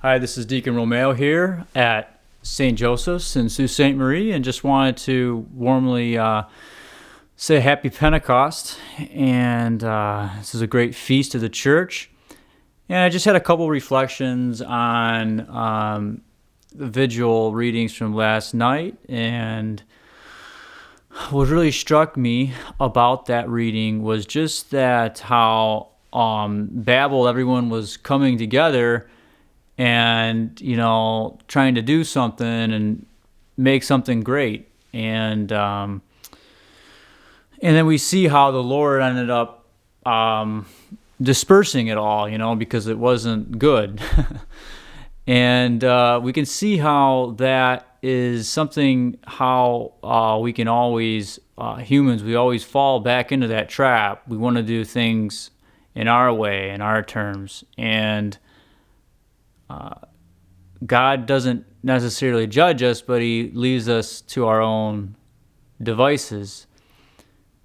Hi, this is Deacon Romeo here at St. Joseph's in Sault Ste. Marie, and just wanted to warmly say Happy Pentecost. And this is a great feast of the church. And I just had a couple reflections on the vigil readings from last night. And what really struck me about that reading was just that how Babel, everyone was coming together and, trying to do something and make something great. And then we see how the Lord ended up dispersing it all, because it wasn't good. And we can see how that is something, how we can always, humans, we always fall back into that trap. We want to do things in our way, in our terms. And God doesn't necessarily judge us, but he leaves us to our own devices.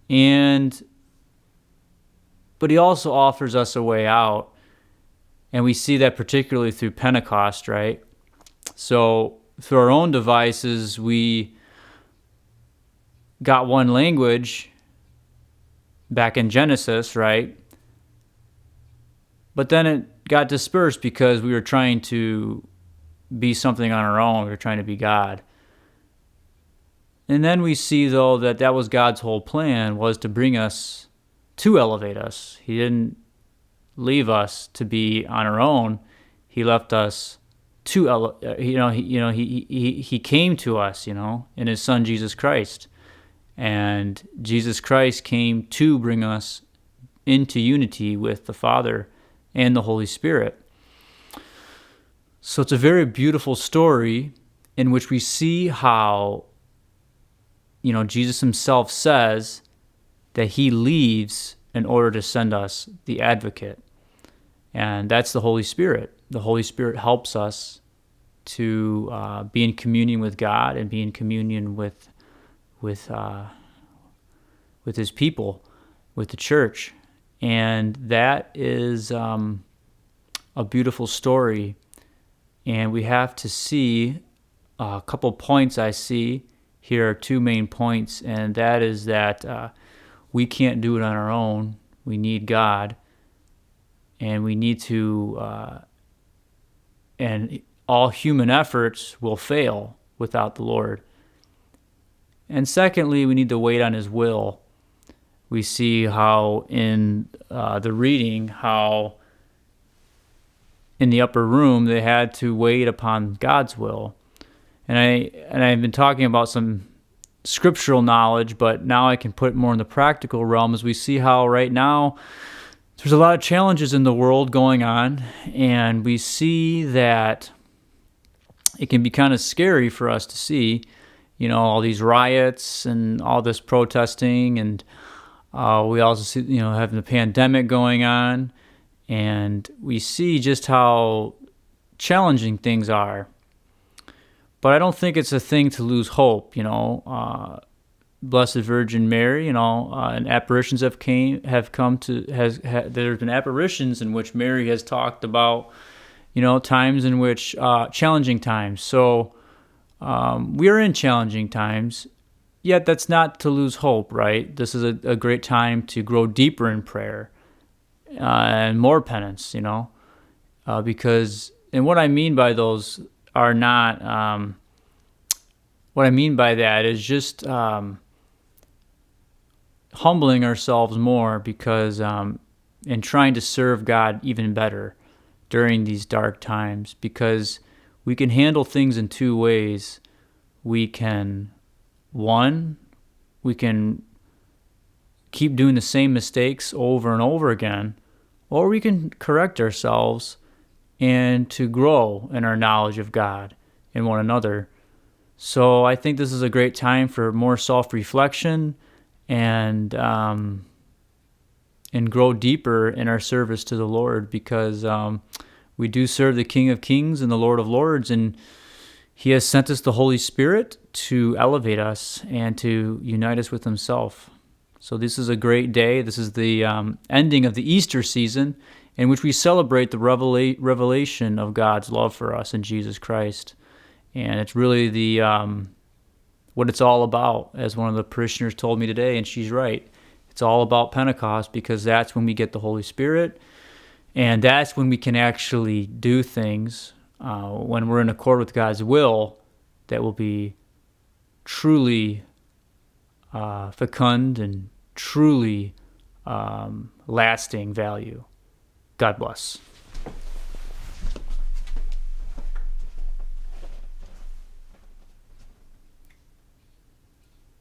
But he also offers us a way out. And we see that particularly through Pentecost, right? So through our own devices, we got one language back in Genesis, right? But then it got dispersed because we were trying to be something on our own. We were trying to be God. And then we see, though, that was God's whole plan, was to bring us, to elevate us. He didn't leave us to be on our own. He left us to, he came to us, in his son, Jesus Christ. And Jesus Christ came to bring us into unity with the Father and the Holy Spirit. So it's a very beautiful story in which we see how, Jesus himself says that he leaves in order to send us the advocate. And that's the Holy Spirit. The Holy Spirit helps us to be in communion with God and be in communion with his people, with the church. And that is a beautiful story. And we have to see a couple points I see. Here are two main points, and that is that we can't do it on our own. We need God. And we need to, and all human efforts will fail without the Lord. And secondly, we need to wait on his will. We see how in the reading, how in the upper room they had to wait upon God's will. And I've been talking about some scriptural knowledge, but now I can put it more in the practical realm as we see how right now there's a lot of challenges in the world going on, and we see that it can be kind of scary for us to see, all these riots and all this protesting, and we also see, having the pandemic going on, and we see just how challenging things are. But I don't think it's a thing to lose hope, Blessed Virgin Mary, and apparitions there have been apparitions in which Mary has talked about, times in which challenging times. So we are in challenging times, yet that's not to lose hope, right? This is a great time to grow deeper in prayer and more penance, because, and what I mean by those are not, what I mean by that is just humbling ourselves more, because and trying to serve God even better during these dark times, because we can handle things in two ways. We can keep doing the same mistakes over and over again, or we can correct ourselves and to grow in our knowledge of God and one another. So I think this is a great time for more self-reflection and grow deeper in our service to the Lord, because we do serve the King of Kings and the Lord of Lords, and he has sent us the Holy Spirit to elevate us and to unite us with himself. So this is a great day. This is the ending of the Easter season, in which we celebrate the revelation of God's love for us in Jesus Christ. And it's really the what it's all about, as one of the parishioners told me today, and she's right. It's all about Pentecost, because that's when we get the Holy Spirit, and that's when we can actually do things when we're in accord with God's will that will be truly fecund and truly lasting value. God bless.